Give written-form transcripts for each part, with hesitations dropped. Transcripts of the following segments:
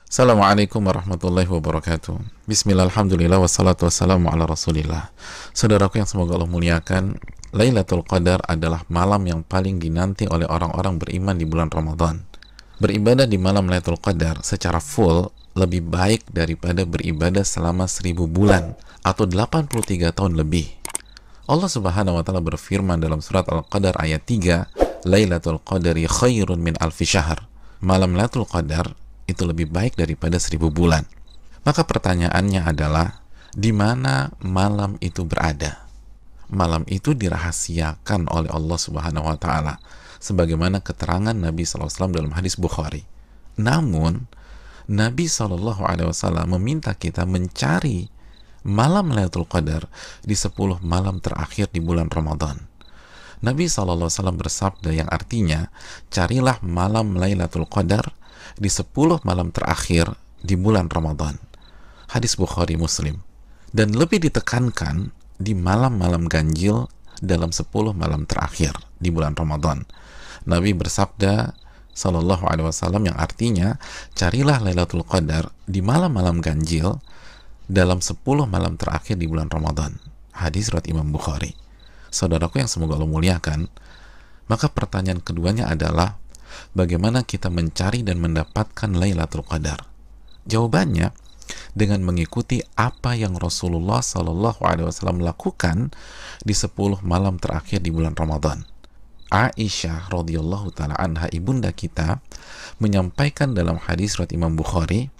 Assalamualaikum warahmatullahi wabarakatuh. Bismillah, alhamdulillah, wassalatu wassalamu ala rasulillah. Saudaraku yang semoga Allah muliakan, Lailatul Qadar adalah malam yang paling dinanti oleh orang-orang beriman di bulan Ramadan. Beribadah di malam Lailatul Qadar secara full lebih baik daripada beribadah selama 1000 bulan atau 83 tahun lebih. Allah Subhanahu wa taala berfirman dalam surat Al-Qadar ayat 3, Lailatul Qadari khairun min alfi syahr. Malam Lailatul Qadar itu lebih baik daripada 1000 bulan. Maka pertanyaannya adalah, di mana malam itu berada? Malam itu dirahasiakan oleh Allah Subhanahu wa taala sebagaimana keterangan Nabi SAW dalam hadis Bukhari. Namun Nabi SAW meminta kita mencari malam Lailatul Qadar di 10 malam terakhir di bulan Ramadan. Nabi SAW bersabda yang artinya, carilah malam Lailatul Qadar di 10 malam terakhir di bulan Ramadan. Hadis Bukhari Muslim. Dan lebih ditekankan di malam-malam ganjil dalam 10 malam terakhir di bulan Ramadan. Nabi bersabda sallallahu alaihi wasallam yang artinya, carilah Lailatul Qadar di malam-malam ganjil dalam 10 malam terakhir di bulan Ramadan. Hadis riwayat Imam Bukhari. Saudaraku yang semoga Allah muliakan, maka pertanyaan keduanya adalah, bagaimana kita mencari dan mendapatkan Lailatul Qadar? Jawabannya dengan mengikuti apa yang Rasulullah Shallallahu Alaihi Wasallam lakukan di 10 malam terakhir di bulan Ramadan. Aisyah radhiyallahu taala anha, ibunda kita, menyampaikan dalam hadis riwayat Imam Bukhari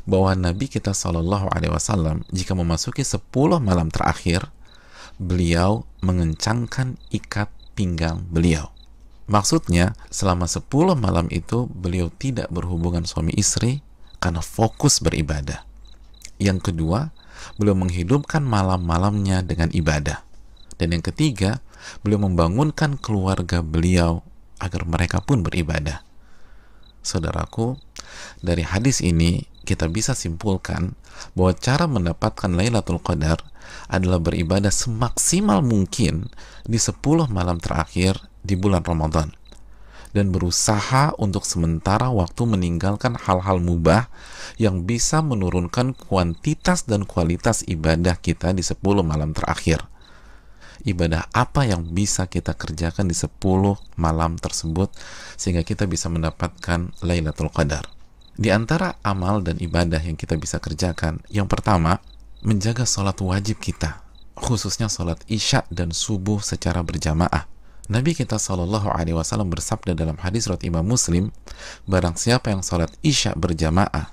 bahwa Nabi kita Shallallahu Alaihi Wasallam jika memasuki 10 malam terakhir, beliau mengencangkan ikat pinggang beliau. Maksudnya, selama 10 malam itu beliau tidak berhubungan suami istri karena fokus beribadah. Yang kedua, beliau menghidupkan malam-malamnya dengan ibadah. Dan yang ketiga, beliau membangunkan keluarga beliau agar mereka pun beribadah. Saudaraku, dari hadis ini kita bisa simpulkan bahwa cara mendapatkan Lailatul Qadar adalah beribadah semaksimal mungkin di 10 malam terakhir di bulan Ramadan, dan berusaha untuk sementara waktu meninggalkan hal-hal mubah yang bisa menurunkan kuantitas dan kualitas ibadah kita di 10 malam terakhir. Ibadah apa yang bisa kita kerjakan di 10 malam tersebut sehingga kita bisa mendapatkan Lailatul Qadar? Di antara amal dan ibadah yang kita bisa kerjakan, yang pertama, menjaga sholat wajib kita, khususnya sholat isya dan subuh secara berjamaah. Nabi kita Shallallahu Alaihi Wasallam bersabda dalam hadis riwayat Imam Muslim, barang siapa yang sholat isya berjamaah,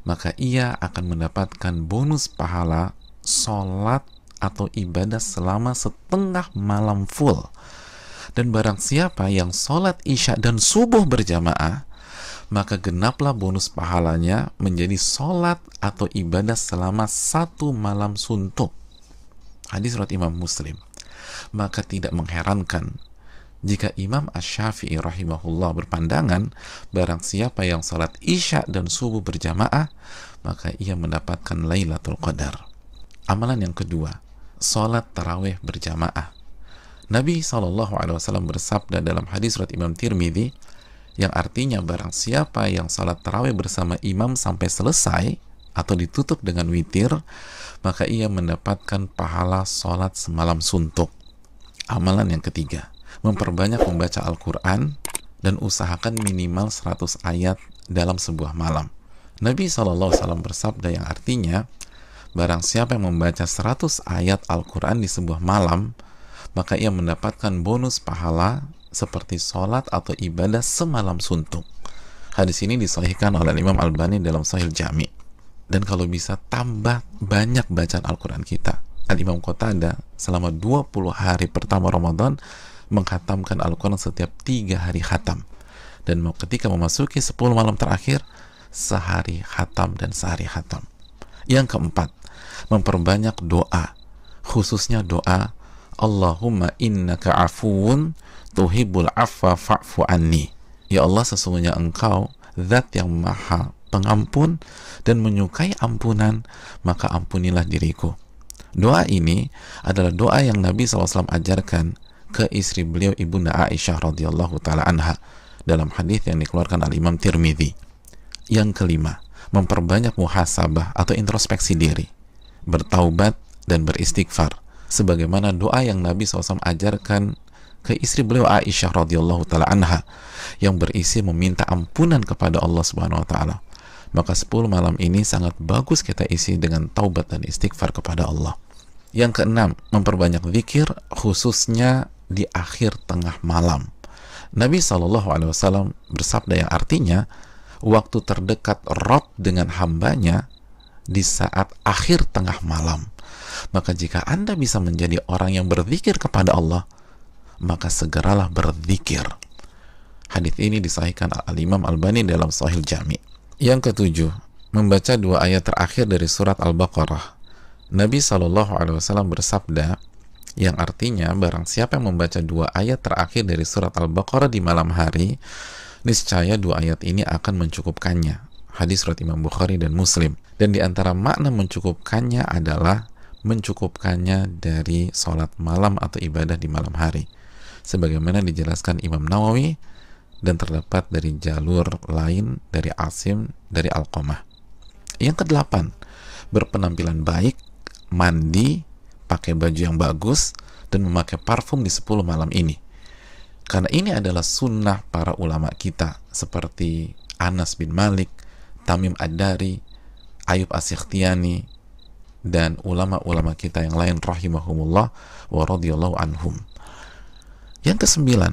maka ia akan mendapatkan bonus pahala sholat atau ibadah selama setengah malam full. Dan barang siapa yang sholat isya dan subuh berjamaah, maka genaplah bonus pahalanya menjadi sholat atau ibadah selama 1 malam suntuk. Hadis riwayat Imam Muslim. Maka tidak mengherankan jika Imam Asy-Syafi'i rahimahullah berpandangan, barang siapa yang salat isya dan subuh berjamaah, maka ia mendapatkan Lailatul Qadar. Amalan yang kedua, salat tarawih berjamaah. Nabi SAW bersabda dalam hadis riwayat Imam Tirmidzi, yang artinya barang siapa yang salat tarawih bersama imam sampai selesai atau ditutup dengan witir, maka ia mendapatkan pahala salat semalam suntuk. Amalan yang ketiga, memperbanyak membaca Al-Quran dan usahakan minimal 100 ayat dalam sebuah malam. Nabi SAW bersabda yang artinya, barang siapa yang membaca 100 ayat Al-Quran di sebuah malam, maka ia mendapatkan bonus pahala seperti sholat atau ibadah semalam suntuk. Hadis ini disahihkan oleh Imam Albani dalam Sahih Jami'. Dan kalau bisa tambah banyak bacaan Al-Quran kita. Al-Imam Qatadah selama 20 hari pertama Ramadan menghatamkan Al-Quran setiap 3 hari khatam, dan ketika memasuki 10 malam terakhir, sehari khatam dan sehari khatam. Yang keempat, memperbanyak doa, khususnya doa Allahumma innaka afuun tuhibbul afwa fa'fu anni. Ya Allah, sesungguhnya Engkau zat yang maha pengampun dan menyukai ampunan, maka ampunilah diriku. Doa ini adalah doa yang Nabi SAW ajarkan ke istri beliau, ibunda Aisyah radhiyallahu taala anha, dalam hadis yang dikeluarkan oleh Imam Tirmidzi. Yang kelima, memperbanyak muhasabah atau introspeksi diri, bertaubat dan beristighfar, sebagaimana doa yang Nabi SAW ajarkan ke istri beliau Aisyah radhiyallahu taala anha yang berisi meminta ampunan kepada Allah Subhanahu wa taala. Maka 10 malam ini sangat bagus kita isi dengan taubat dan istighfar kepada Allah. Yang keenam, memperbanyak zikir khususnya di akhir tengah malam. Nabi SAW bersabda yang artinya waktu terdekat Rabb dengan hambanya di saat akhir tengah malam. Maka jika Anda bisa menjadi orang yang berzikir kepada Allah, maka segeralah berzikir. Hadis ini disahihkan Al-Imam Albani dalam Sahih Jami'. Yang ketujuh, membaca 2 ayat terakhir dari surat Al-Baqarah. Nabi SAW bersabda yang artinya barang siapa yang membaca 2 ayat terakhir dari surat Al-Baqarah di malam hari, niscaya 2 ayat ini akan mencukupkannya. Hadis riwayat Imam Bukhari dan Muslim. Dan di antara makna mencukupkannya adalah mencukupkannya dari sholat malam atau ibadah di malam hari, sebagaimana dijelaskan Imam Nawawi dan terdapat dari jalur lain dari Asim dari Alqamah. Yang kedelapan, berpenampilan baik, mandi, pakai baju yang bagus, dan memakai parfum di 10 malam ini. Karena ini adalah sunnah para ulama kita seperti Anas bin Malik, Tamim Ad-Dari, Ayub As-Sikhtiyani, dan ulama-ulama kita yang lain rahimahumullah wa radhiyallahu anhum. Yang kesembilan,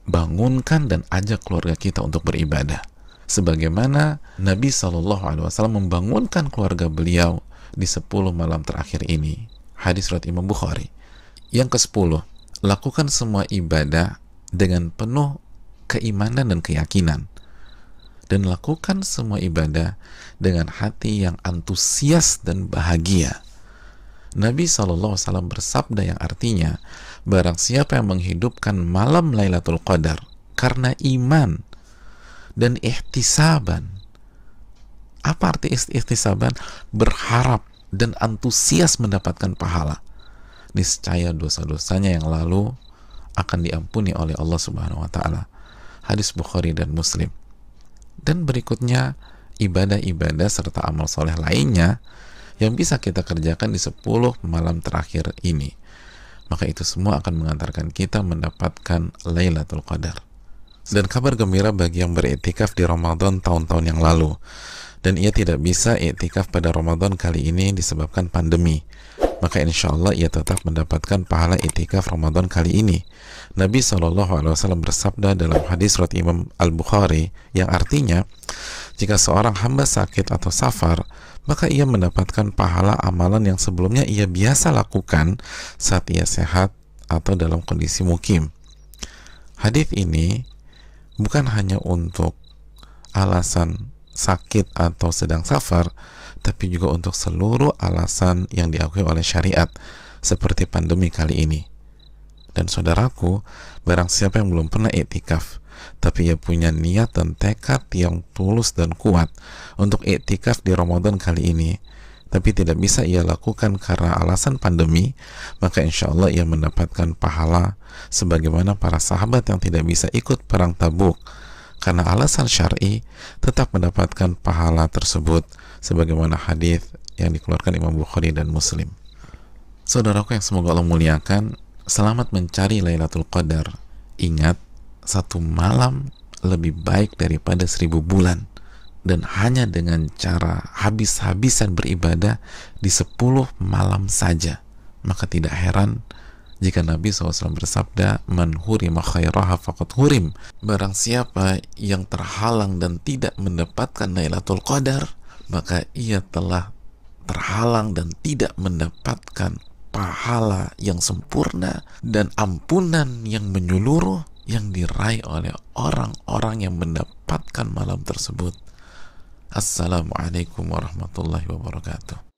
bangunkan dan ajak keluarga kita untuk beribadah, sebagaimana Nabi SAW membangunkan keluarga beliau di 10 malam terakhir ini. Hadis riwayat Imam Bukhari. Yang ke-10, lakukan semua ibadah dengan penuh keimanan dan keyakinan, dan lakukan semua ibadah dengan hati yang antusias dan bahagia. Nabi SAW bersabda yang artinya, barang siapa yang menghidupkan malam Lailatul Qadar karena iman dan ihtisaban. Apa arti ihtisaban? Berharap dan antusias mendapatkan pahala, niscaya dosa-dosanya yang lalu akan diampuni oleh Allah Subhanahu wa taala. Hadis Bukhari dan Muslim. Dan berikutnya, ibadah-ibadah serta amal soleh lainnya yang bisa kita kerjakan di 10 malam terakhir ini. Maka itu semua akan mengantarkan kita mendapatkan Lailatul Qadar. Dan kabar gembira bagi yang beriktikaf di Ramadan tahun-tahun yang lalu, dan ia tidak bisa iktikaf pada Ramadan kali ini disebabkan pandemi, maka insya Allah ia tetap mendapatkan pahala iktikaf Ramadan kali ini. Nabi SAW bersabda dalam hadis riwayat Imam Al-Bukhari yang artinya, jika seorang hamba sakit atau safar, maka ia mendapatkan pahala amalan yang sebelumnya ia biasa lakukan saat ia sehat atau dalam kondisi mukim. Hadis ini bukan hanya untuk alasan sakit atau sedang safar, tapi juga untuk seluruh alasan yang diakui oleh syariat seperti pandemi kali ini. Dan saudaraku, barang siapa yang belum pernah iktikaf tapi ia punya niat dan tekad yang tulus dan kuat untuk iktikaf di Ramadan kali ini, tapi tidak bisa ia lakukan karena alasan pandemi, maka insya Allah ia mendapatkan pahala sebagaimana para sahabat yang tidak bisa ikut perang Tabuk karena alasan syar'i, tetap mendapatkan pahala tersebut sebagaimana hadis yang dikeluarkan Imam Bukhari dan Muslim. Saudaraku yang semoga Allah muliakan, selamat mencari Lailatul Qadar. Ingat, 1 malam lebih baik daripada 1000 bulan, dan hanya dengan cara habis-habisan beribadah di 10 malam saja. Maka tidak heran jika Nabi SAW bersabda, man hurima khairaha faqad hurim. Barang siapa yang terhalang dan tidak mendapatkan Lailatul Qadar, maka ia telah terhalang dan tidak mendapatkan pahala yang sempurna dan ampunan yang menyeluruh yang diraih oleh orang-orang yang mendapatkan malam tersebut. Assalamualaikum warahmatullahi wabarakatuh.